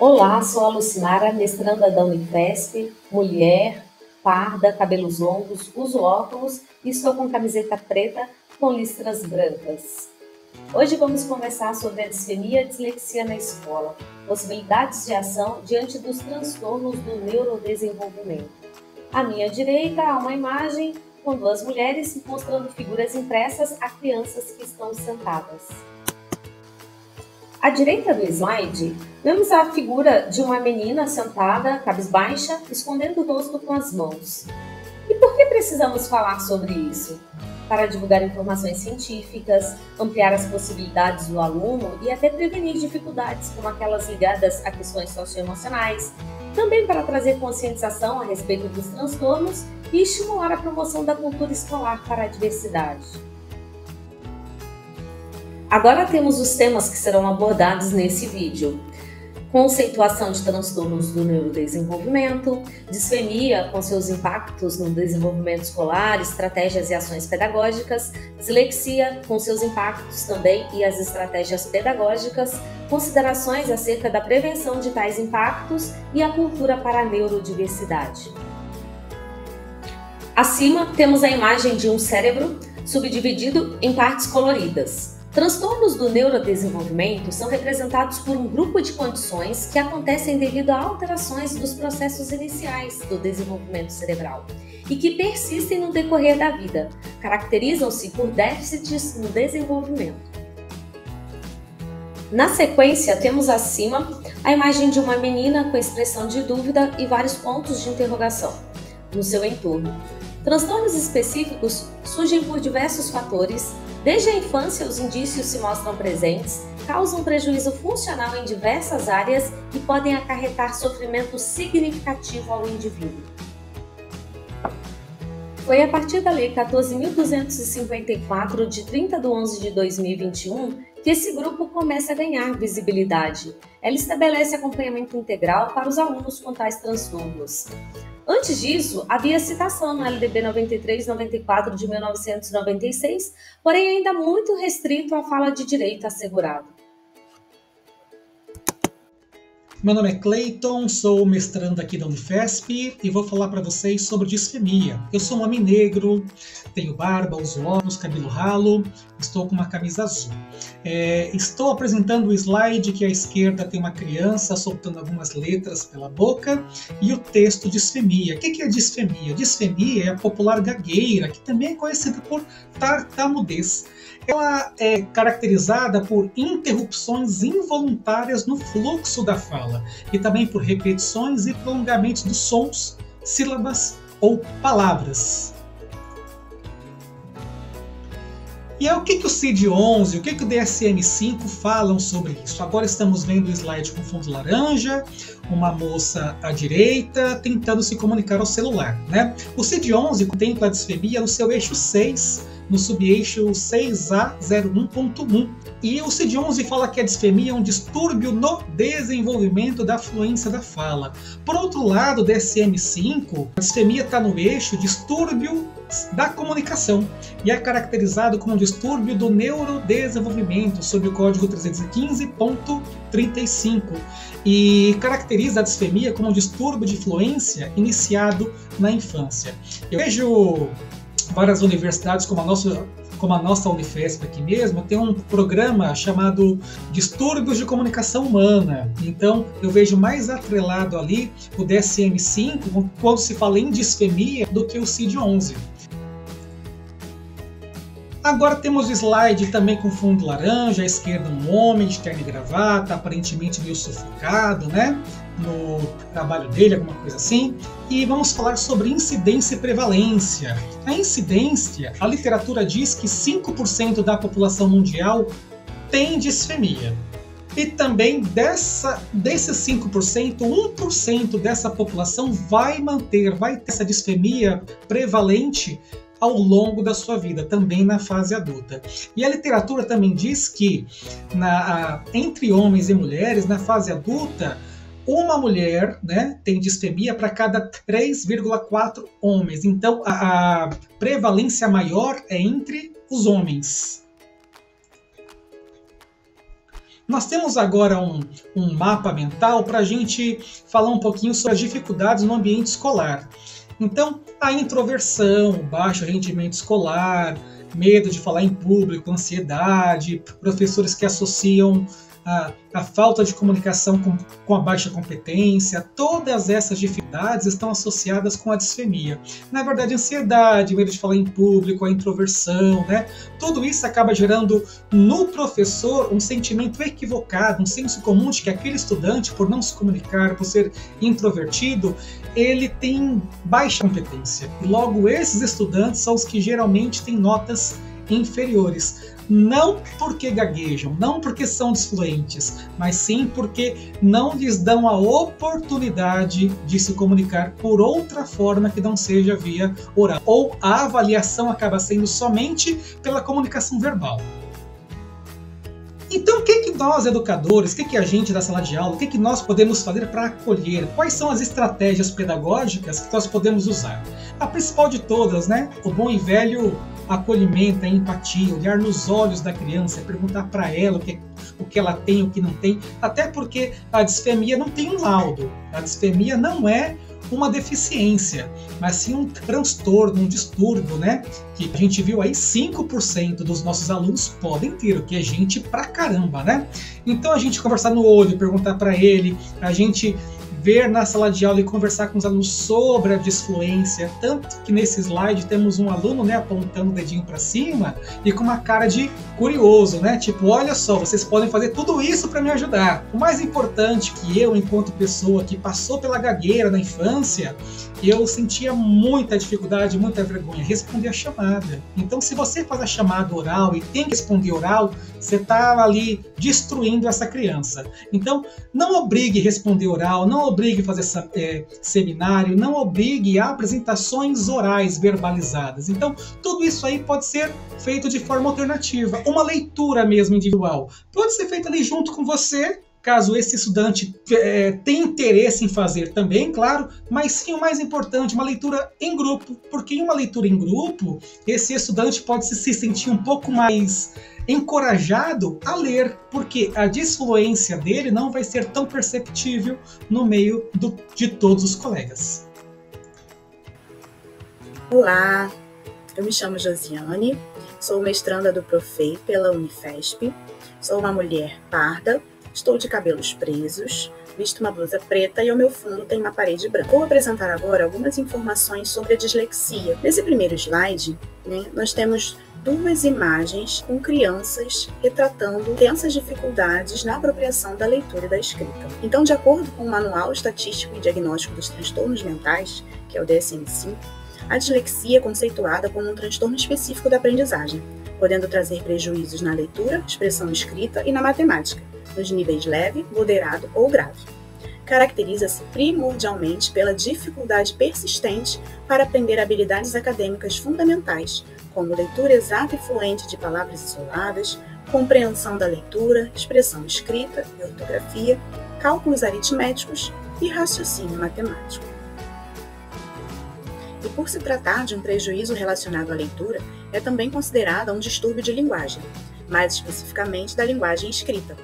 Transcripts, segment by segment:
Olá, sou a Lucimara, mestranda da Unifesp, mulher, parda, cabelos longos, uso óculos e estou com camiseta preta com listras brancas. Hoje vamos conversar sobre a disfemia e dislexia na escola, possibilidades de ação diante dos transtornos do neurodesenvolvimento. À minha direita há uma imagem com duas mulheres mostrando figuras impressas a crianças que estão sentadas. À direita do slide, vemos a figura de uma menina sentada, cabisbaixa, escondendo o rosto com as mãos. E por que precisamos falar sobre isso? Para divulgar informações científicas, ampliar as possibilidades do aluno e até prevenir dificuldades como aquelas ligadas a questões socioemocionais, também para trazer conscientização a respeito dos transtornos e estimular a promoção da cultura escolar para a diversidade. Agora temos os temas que serão abordados nesse vídeo. Conceituação de transtornos do neurodesenvolvimento, disfemia com seus impactos no desenvolvimento escolar, estratégias e ações pedagógicas, dislexia com seus impactos também e as estratégias pedagógicas, considerações acerca da prevenção de tais impactos e a cultura para a neurodiversidade. Acima temos a imagem de um cérebro subdividido em partes coloridas. Transtornos do neurodesenvolvimento são representados por um grupo de condições que acontecem devido a alterações dos processos iniciais do desenvolvimento cerebral e que persistem no decorrer da vida, caracterizam-se por déficits no desenvolvimento. Na sequência, temos acima a imagem de uma menina com expressão de dúvida e vários pontos de interrogação no seu entorno. Transtornos específicos surgem por diversos fatores. Desde a infância, os indícios se mostram presentes, causam prejuízo funcional em diversas áreas e podem acarretar sofrimento significativo ao indivíduo. Foi a partir da Lei 14.254, de 30 de 11 de 2021, que esse grupo começa a ganhar visibilidade. Ela estabelece acompanhamento integral para os alunos com tais transtornos. Antes disso, havia citação no LDB 93/94 de 1996, porém ainda muito restrito à fala de direito assegurado. Meu nome é Cleiton, sou mestrando aqui da Unifesp e vou falar para vocês sobre disfemia. Eu sou um homem negro, tenho barba, uso óculos, cabelo ralo, estou com uma camisa azul. Estou apresentando o slide que à esquerda tem uma criança soltando algumas letras pela boca e o texto disfemia. O que é disfemia? Disfemia é a popular gagueira, que também é conhecida por tartamudez. Ela é caracterizada por interrupções involuntárias no fluxo da fala e também por repetições e prolongamentos dos sons, sílabas ou palavras. E o que o CID-11, o que o DSM-5 falam sobre isso? Agora estamos vendo o slide com fundo laranja, uma moça à direita tentando se comunicar ao celular, né? O CID-11 contempla a disfemia no seu eixo 6, no subeixo 6A01.1. E o CID-11 fala que a disfemia é um distúrbio no desenvolvimento da fluência da fala. Por outro lado, o DSM-5, a disfemia está no eixo distúrbio da comunicação e é caracterizado como um distúrbio do neurodesenvolvimento sob o código 315.35 e caracteriza a disfemia como um distúrbio de fluência iniciado na infância. Eu vejo várias universidades como a nossa Unifesp aqui mesmo, tem um programa chamado Distúrbios de Comunicação Humana. Então, eu vejo mais atrelado ali o DSM-5 quando se fala em disfemia do que o CID-11. Agora temos o slide também com fundo laranja, à esquerda um homem de terno e gravata, aparentemente meio sufocado, né? No trabalho dele, alguma coisa assim. E vamos falar sobre incidência e prevalência. A incidência, a literatura diz que 5% da população mundial tem disfemia. E também desses 5%, 1% dessa população vai ter essa disfemia prevalente ao longo da sua vida, também na fase adulta. E a literatura também diz que entre homens e mulheres, na fase adulta, uma mulher, né, tem disfemia para cada 3,4 homens. Então, a prevalência maior é entre os homens. Nós temos agora um mapa mental para a gente falar um pouquinho sobre as dificuldades no ambiente escolar. Então, a introversão, o baixo rendimento escolar, medo de falar em público, ansiedade, professores que associam a falta de comunicação com a baixa competência, todas essas dificuldades estão associadas com a disfemia. Na verdade, a ansiedade, medo de falar em público, a introversão, né? Tudo isso acaba gerando no professor um sentimento equivocado, um senso comum de que aquele estudante, por não se comunicar, por ser introvertido, ele tem baixa competência. E logo esses estudantes são os que geralmente têm notas inferiores. Não porque gaguejam, não porque são desfluentes, mas sim porque não lhes dão a oportunidade de se comunicar por outra forma que não seja via oral. Ou a avaliação acaba sendo somente pela comunicação verbal. Então, o que nós, educadores, o que a gente da sala de aula, o que nós podemos fazer para acolher? Quais são as estratégias pedagógicas que nós podemos usar? A principal de todas, né? O bom e velho acolhimento, a empatia, olhar nos olhos da criança, perguntar para ela o que ela tem, o que não tem, até porque a disfemia não tem um laudo. A disfemia não é uma deficiência, mas sim um transtorno, um distúrbio, né? Que a gente viu aí 5% dos nossos alunos podem ter, o que é gente pra caramba, né? Então a gente conversar no olho, perguntar para ele, a gente ver na sala de aula e conversar com os alunos sobre a disfluência, tanto que nesse slide temos um aluno, né, apontando o dedinho para cima e com uma cara de curioso, né, tipo, olha só, vocês podem fazer tudo isso para me ajudar. O mais importante que eu, enquanto pessoa que passou pela gagueira na infância, eu sentia muita dificuldade, muita vergonha, responder a chamada. Então, se você faz a chamada oral e tem que responder oral, você está ali destruindo essa criança. Então, não obrigue a responder oral, não obrigue a fazer seminário, não obrigue a apresentações orais verbalizadas. Então, tudo isso aí pode ser feito de forma alternativa. Uma leitura mesmo individual pode ser feita ali junto com você, caso esse estudante tenha interesse em fazer também, claro, mas sim o mais importante, uma leitura em grupo, porque em uma leitura em grupo, esse estudante pode se sentir um pouco mais encorajado a ler, porque a disfluência dele não vai ser tão perceptível no meio de todos os colegas. Olá, eu me chamo Josiane, sou mestranda do Profei pela Unifesp, sou uma mulher parda, estou de cabelos presos, visto uma blusa preta e ao meu fundo tem uma parede branca. Vou apresentar agora algumas informações sobre a dislexia. Nesse primeiro slide, nós temos duas imagens com crianças retratando intensas dificuldades na apropriação da leitura e da escrita. Então, de acordo com o Manual Estatístico e Diagnóstico dos Transtornos Mentais, que é o DSM-5, a dislexia é conceituada como um transtorno específico da aprendizagem, podendo trazer prejuízos na leitura, expressão escrita e na matemática, nos níveis leve, moderado ou grave. Caracteriza-se primordialmente pela dificuldade persistente para aprender habilidades acadêmicas fundamentais, como leitura exata e fluente de palavras isoladas, compreensão da leitura, expressão escrita e ortografia, cálculos aritméticos e raciocínio matemático. E por se tratar de um prejuízo relacionado à leitura, é também considerada um distúrbio de linguagem, mais especificamente da linguagem escrita.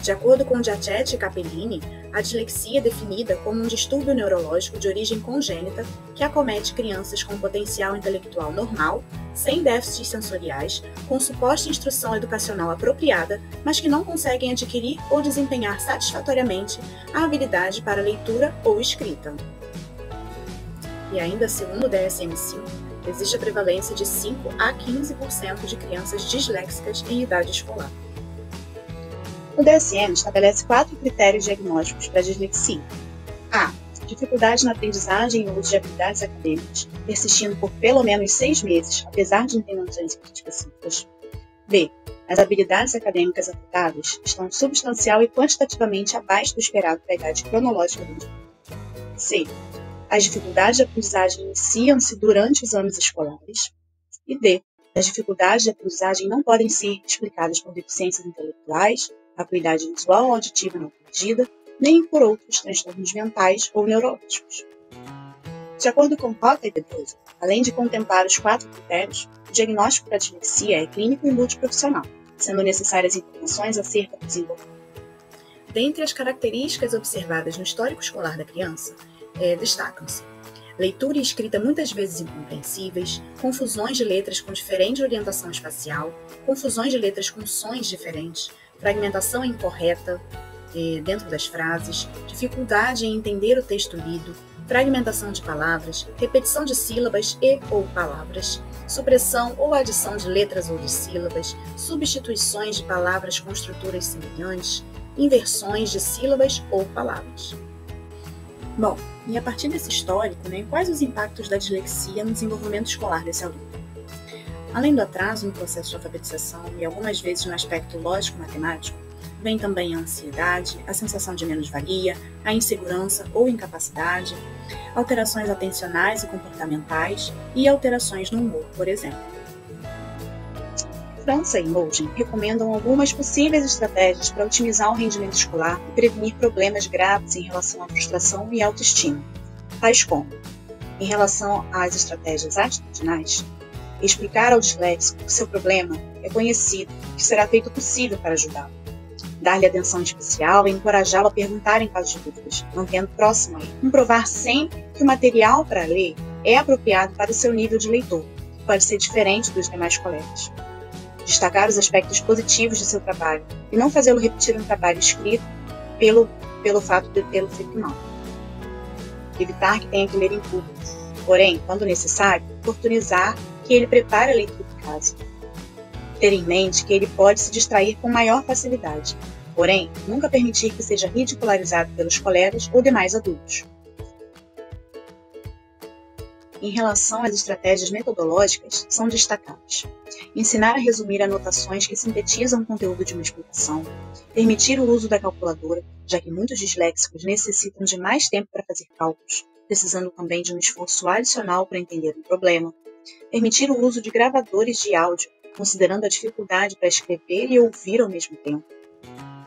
De acordo com Giachetti e Capellini, a dislexia é definida como um distúrbio neurológico de origem congênita que acomete crianças com potencial intelectual normal, sem déficits sensoriais, com suposta instrução educacional apropriada, mas que não conseguem adquirir ou desempenhar satisfatoriamente a habilidade para leitura ou escrita. E ainda segundo o DSM-5, existe a prevalência de 5 a 15% de crianças disléxicas em idade escolar. O DSM estabelece 4 critérios diagnósticos para a dislexia. A. Dificuldade na aprendizagem e uso de habilidades acadêmicas, persistindo por pelo menos 6 meses, apesar de intervenções específicas. B. As habilidades acadêmicas afetadas estão substancial e quantitativamente abaixo do esperado para a idade cronológica do indivíduo. C. As dificuldades de aprendizagem iniciam-se durante os anos escolares. E D. As dificuldades de aprendizagem não podem ser explicadas por deficiências intelectuais, acuidade visual ou auditiva não corrigida, nem por outros transtornos mentais ou neurológicos. De acordo com Rota e Pedroso, além de contemplar os 4 critérios, o diagnóstico para a dislexia é clínico e multiprofissional, sendo necessárias informações acerca do desenvolvimento Dentre as características observadas no histórico escolar da criança, destacam-se leitura e escrita muitas vezes incompreensíveis, confusões de letras com diferente orientação espacial, confusões de letras com sons diferentes, fragmentação incorreta dentro das frases, dificuldade em entender o texto lido, fragmentação de palavras, repetição de sílabas e ou palavras, supressão ou adição de letras ou de sílabas, substituições de palavras com estruturas semelhantes, inversões de sílabas ou palavras. Bom, e a partir desse histórico, quais os impactos da dislexia no desenvolvimento escolar desse aluno? Além do atraso no processo de alfabetização e algumas vezes no aspecto lógico-matemático, vem também a ansiedade, a sensação de menos-valia, a insegurança ou incapacidade, alterações atencionais e comportamentais e alterações no humor, por exemplo. França e Mogen recomendam algumas possíveis estratégias para otimizar o rendimento escolar e prevenir problemas graves em relação à frustração e autoestima, tais como, em relação às estratégias atitudinais, explicar ao disléxico que seu problema é conhecido e que será feito o possível para ajudá-lo, dar-lhe atenção especial e encorajá-lo a perguntar em caso de dúvidas, mantendo próximo a ele, comprovar sempre que o material para ler é apropriado para o seu nível de leitor, que pode ser diferente dos demais colegas. Destacar os aspectos positivos de seu trabalho e não fazê-lo repetir um trabalho escrito pelo fato de tê-lo feito mal. Evitar que tenha que ler em público, porém, quando necessário, oportunizar que ele prepare a leitura de casa. Ter em mente que ele pode se distrair com maior facilidade, porém, nunca permitir que seja ridicularizado pelos colegas ou demais adultos. Em relação às estratégias metodológicas, são destacadas: ensinar a resumir anotações que sintetizam o conteúdo de uma explicação, permitir o uso da calculadora, já que muitos disléxicos necessitam de mais tempo para fazer cálculos, precisando também de um esforço adicional para entender um problema, permitir o uso de gravadores de áudio, considerando a dificuldade para escrever e ouvir ao mesmo tempo.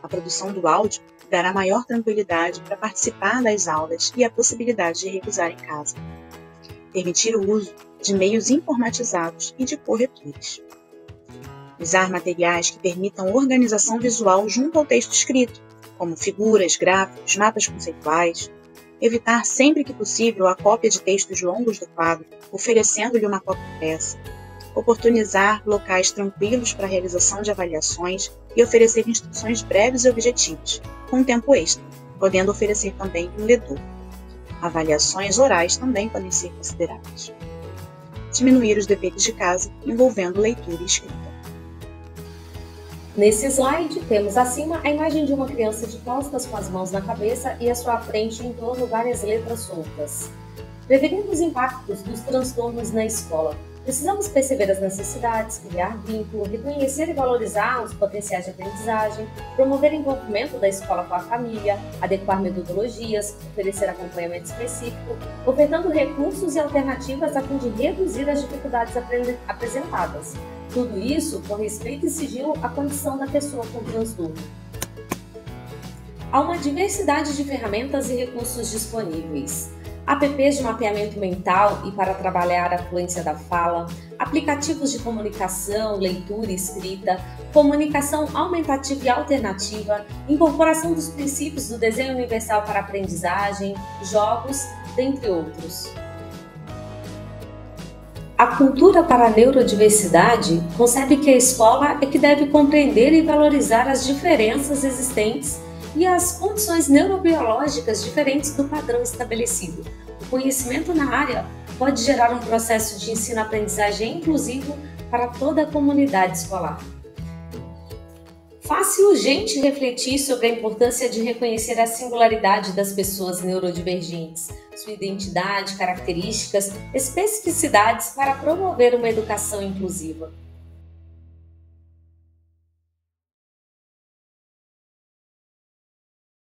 A produção do áudio dará maior tranquilidade para participar das aulas e a possibilidade de revisar em casa. Permitir o uso de meios informatizados e de corretores. Usar materiais que permitam organização visual junto ao texto escrito, como figuras, gráficos, mapas conceituais. Evitar sempre que possível a cópia de textos longos do quadro, oferecendo-lhe uma cópia impressa. Oportunizar locais tranquilos para a realização de avaliações e oferecer instruções breves e objetivas, com tempo extra, podendo oferecer também um ledor. Avaliações orais também podem ser consideradas. Diminuir os deveres de casa envolvendo leitura e escrita. Nesse slide, temos acima a imagem de uma criança de costas com as mãos na cabeça e à sua frente em torno várias letras soltas. Prevenindo os impactos dos transtornos na escola, precisamos perceber as necessidades, criar vínculo, reconhecer e valorizar os potenciais de aprendizagem, promover envolvimento da escola com a família, adequar metodologias, oferecer acompanhamento específico, ofertando recursos e alternativas a fim de reduzir as dificuldades apresentadas. Tudo isso com respeito e sigilo à condição da pessoa com transtorno. Há uma diversidade de ferramentas e recursos disponíveis. Apps de mapeamento mental e para trabalhar a fluência da fala, aplicativos de comunicação, leitura e escrita, comunicação aumentativa e alternativa, incorporação dos princípios do desenho universal para a aprendizagem, jogos, dentre outros. A cultura para a neurodiversidade concebe que a escola é que deve compreender e valorizar as diferenças existentes e as condições neurobiológicas diferentes do padrão estabelecido. O conhecimento na área pode gerar um processo de ensino-aprendizagem inclusivo para toda a comunidade escolar. Faz-se urgente refletir sobre a importância de reconhecer a singularidade das pessoas neurodivergentes, sua identidade, características, especificidades para promover uma educação inclusiva.